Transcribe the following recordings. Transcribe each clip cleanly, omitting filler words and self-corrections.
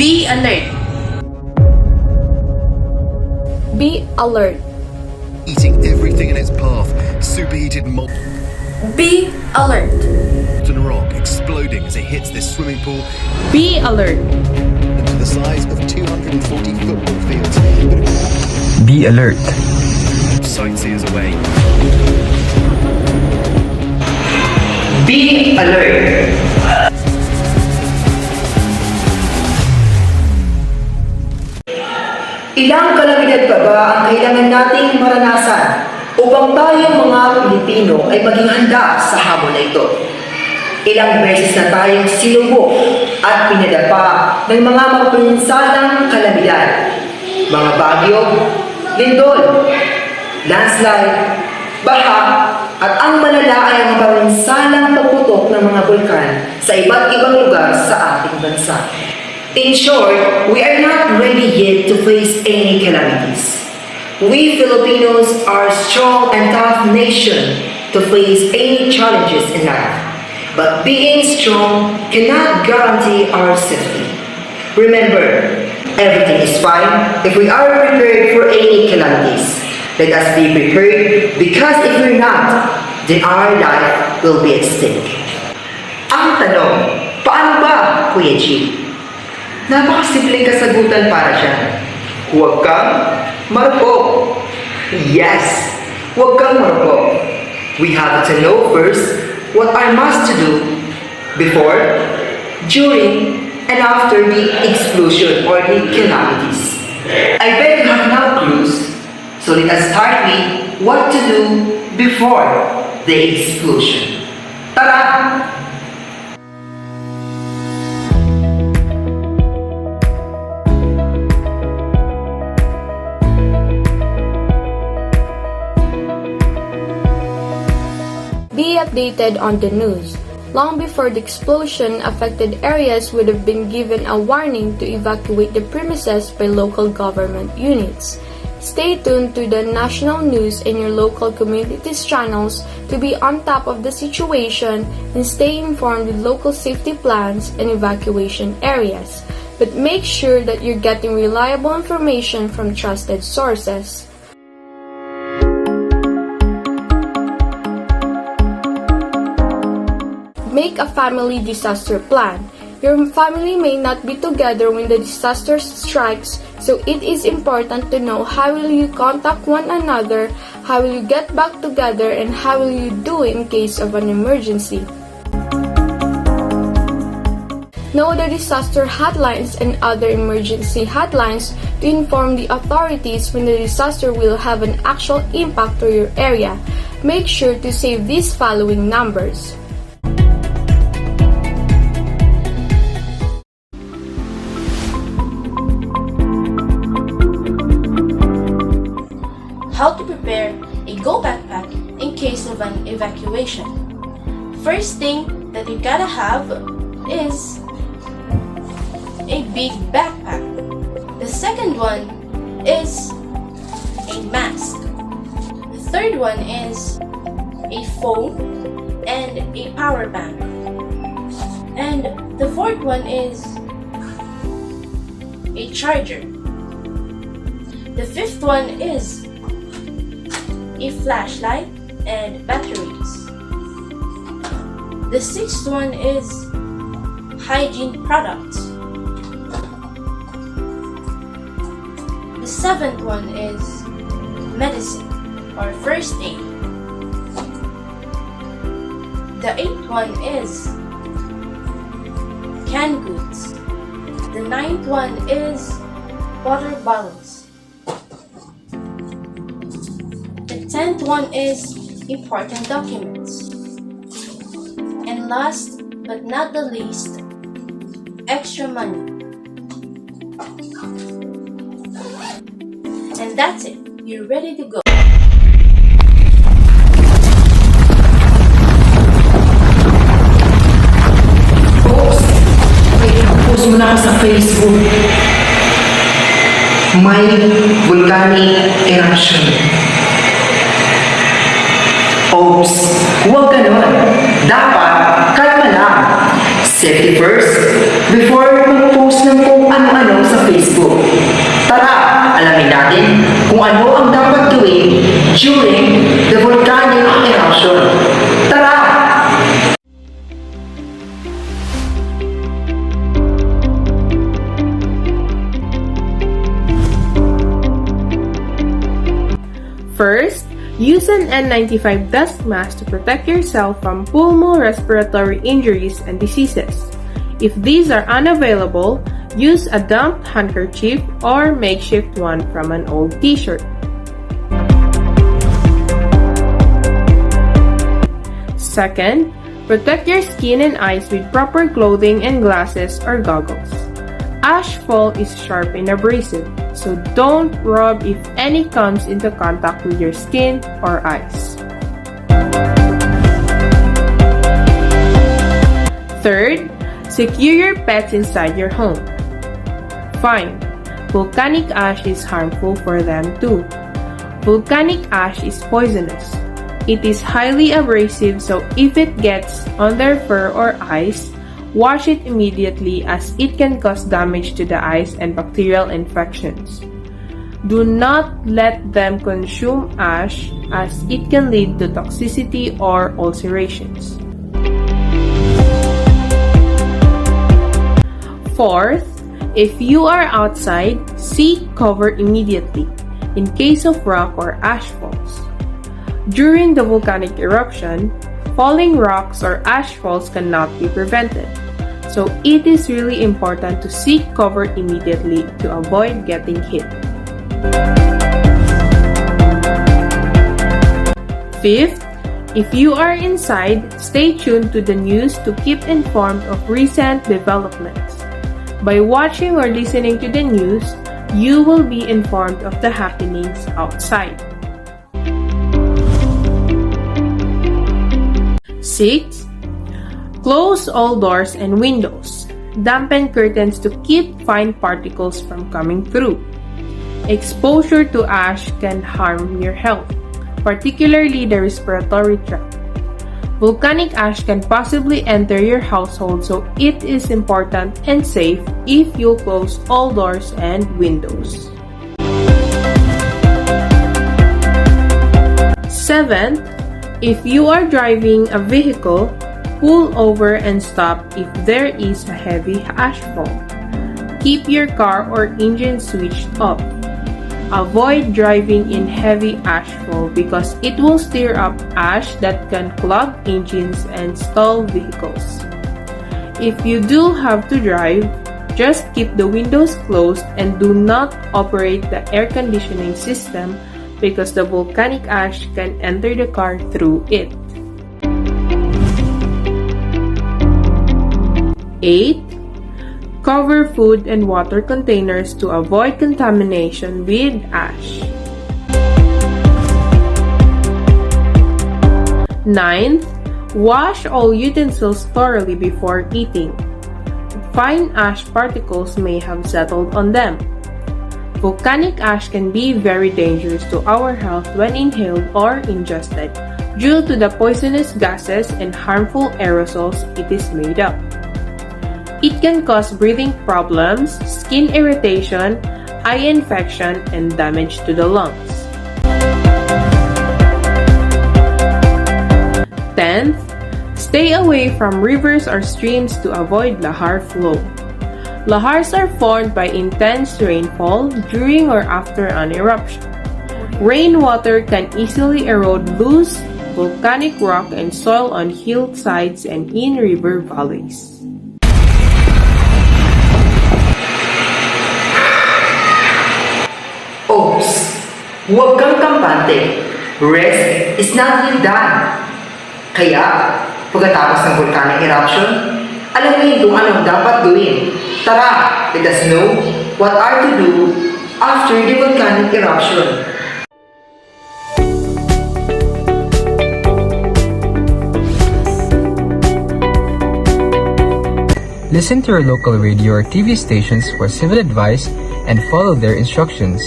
Be alert. Be alert. Eating everything in its path. Superheated Be alert. molten rock exploding as it hits this swimming pool Be alert. into the size of 240 football fields. Be alert. Sightseers away. Be alert! Ilang kalamidad pa ba ang kailangan nating maranasan upang tayong mga Pilipino ay maging handa sa hamon na ito? Ilang beses na tayong sinubok at pinadapa ng mga mapinsalang kalamidad, mga bagyo, lindol, landslide, baha, at ang malala ay ang mapinsalang pagputok ng mga bulkan sa iba't ibang lugar sa ating bansa. In short, we are not ready yet to face any calamities. We Filipinos are a strong and tough nation to face any challenges in life. But being strong cannot guarantee our safety. Remember, everything is fine if we are prepared for any calamities. Let us be prepared, because if we're not, then our life will be at stake. Ang tanong, paano ba, Kuya G? Napakasimpleng kasagutan para dyan. Huwag kang marupok. Yes, huwag kang marupok. We have to know first what I must to do before, during, and after the explosion or the calamities. I bet you have now clues, so let us start with what to do before the explosion. Tara! Be updated on the news. Long before the explosion, affected areas would have been given a warning to evacuate the premises by local government units. Stay tuned to the national news and your local communities channels to be on top of the situation and stay informed with local safety plans and evacuation areas. But make sure that you're getting reliable information from trusted sources. Make a family disaster plan. Your family may not be together when the disaster strikes, so it is important to know how will you contact one another, how will you get back together, and how will you do in case of an emergency. Know the disaster hotlines and other emergency hotlines to inform the authorities when the disaster will have an actual impact to your area. Make sure to save these following numbers. How to prepare a go backpack in case of an evacuation. First thing that you gotta have is a big backpack. The second one is a mask. The third one is a phone and a power bank. And the fourth one is a charger. The fifth one is a flashlight and batteries. The sixth one is hygiene products. The seventh one is medicine or first aid. The eighth one is canned goods. The ninth one is water bottles. The 10th one is important documents. And last but not the least, extra money. And that's it. You're ready to go. Oops! May post mo na ako sa Facebook. May volcanic eruption. Oops! Huwag ganon. Dapat kalma lang. Safety first before mag-post ng kung ano-ano sa Facebook. Tara, alamin natin kung ano ang dapat gawin during the volcanic eruption. Tara! First, use an N95 dust mask to protect yourself from pulmonary-respiratory injuries and diseases. If these are unavailable, use a damp handkerchief or makeshift one from an old t-shirt. Second, protect your skin and eyes with proper clothing and glasses or goggles. Ashfall is sharp and abrasive, so don't rub if any comes into contact with your skin or eyes. Third, secure your pets inside your home. Fine, volcanic ash is harmful for them too. Volcanic ash is poisonous. It is highly abrasive, so if it gets on their fur or eyes, wash it immediately as it can cause damage to the eyes and bacterial infections. Do not let them consume ash as it can lead to toxicity or ulcerations. Fourth, if you are outside, seek cover immediately in case of rock or ash falls. During the volcanic eruption, falling rocks or ash falls cannot be prevented. So it is really important to seek cover immediately to avoid getting hit. Fifth, if you are inside, stay tuned to the news to keep informed of recent developments. By watching or listening to the news, you will be informed of the happenings outside. Sixth, close all doors and windows. Dampen curtains to keep fine particles from coming through. Exposure to ash can harm your health, particularly the respiratory tract. Volcanic ash can possibly enter your household, so it is important and safe if you close all doors and windows. Seventh, if you are driving a vehicle, pull over and stop if there is a heavy ash fall. Keep your car or engine switched off. Avoid driving in heavy ash fall because it will stir up ash that can clog engines and stall vehicles. If you do have to drive, just keep the windows closed and do not operate the air conditioning system because the volcanic ash can enter the car through it. 8. Cover food and water containers to avoid contamination with ash. 9th, wash all utensils thoroughly before eating. Fine ash particles may have settled on them. Volcanic ash can be very dangerous to our health when inhaled or ingested due to the poisonous gases and harmful aerosols it is made up. It can cause breathing problems, skin irritation, eye infection, and damage to the lungs. 10th, stay away from rivers or streams to avoid lahar flow. Lahars are formed by intense rainfall during or after an eruption. Rainwater can easily erode loose volcanic rock and soil on hillsides and in river valleys. Oops! Huwag kang kampante. Rest is not yet done. Kaya, pagkatapos ng volcanic eruption, alamin kung anong dapat gawin. Tara, let us know what are to do after the volcanic eruption. Listen to your local radio or TV stations for civil advice and follow their instructions.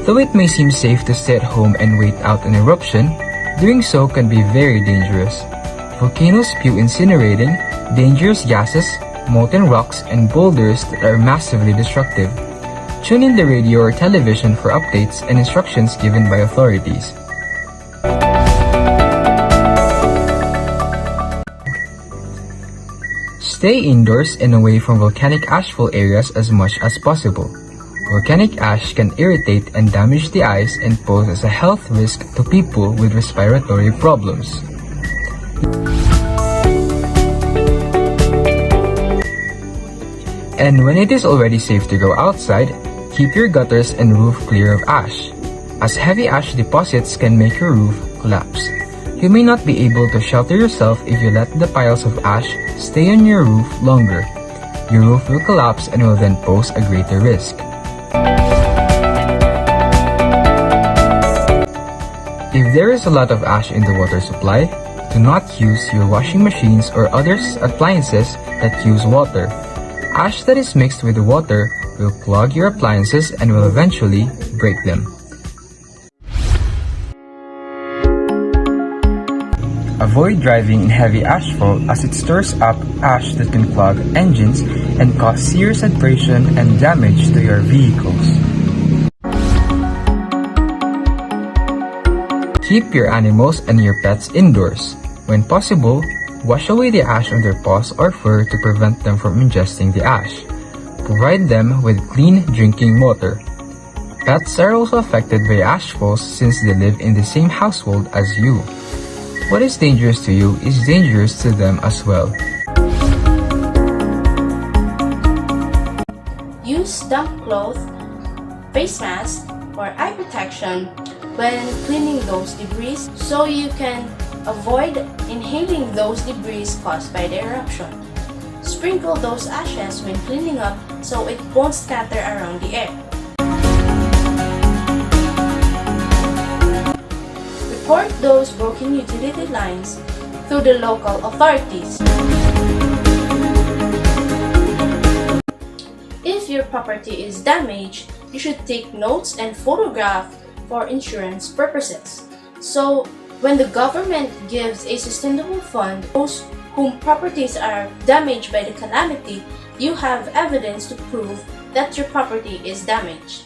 Though it may seem safe to stay at home and wait out an eruption, doing so can be very dangerous. Volcanoes spew incinerating, dangerous gases, molten rocks, and boulders that are massively destructive. Tune in the radio or television for updates and instructions given by authorities. Stay indoors and away from volcanic ashfall areas as much as possible. Volcanic ash can irritate and damage the eyes and pose as a health risk to people with respiratory problems. And when it is already safe to go outside, keep your gutters and roof clear of ash, as heavy ash deposits can make your roof collapse. You may not be able to shelter yourself if you let the piles of ash stay on your roof longer. Your roof will collapse and will then pose a greater risk. If there is a lot of ash in the water supply, do not use your washing machines or other appliances that use water. Ash that is mixed with the water will clog your appliances and will eventually break them. Avoid driving in heavy ashfall as it stores up ash that can clog engines and cause serious abrasion and damage to your vehicles. Keep your animals and your pets indoors. When possible, wash away the ash on their paws or fur to prevent them from ingesting the ash. Provide them with clean drinking water. Pets are also affected by ashfalls since they live in the same household as you. What is dangerous to you is dangerous to them as well. Use damp cloth, face mask, or eye protection when cleaning those debris so you can avoid inhaling those debris caused by the eruption. Sprinkle those ashes when cleaning up so it won't scatter around the air. Report those broken utility lines to the local authorities. If your property is damaged, you should take notes and photograph for insurance purposes. So, when the government gives a sustainable fund to those whom properties are damaged by the calamity, you have evidence to prove that your property is damaged.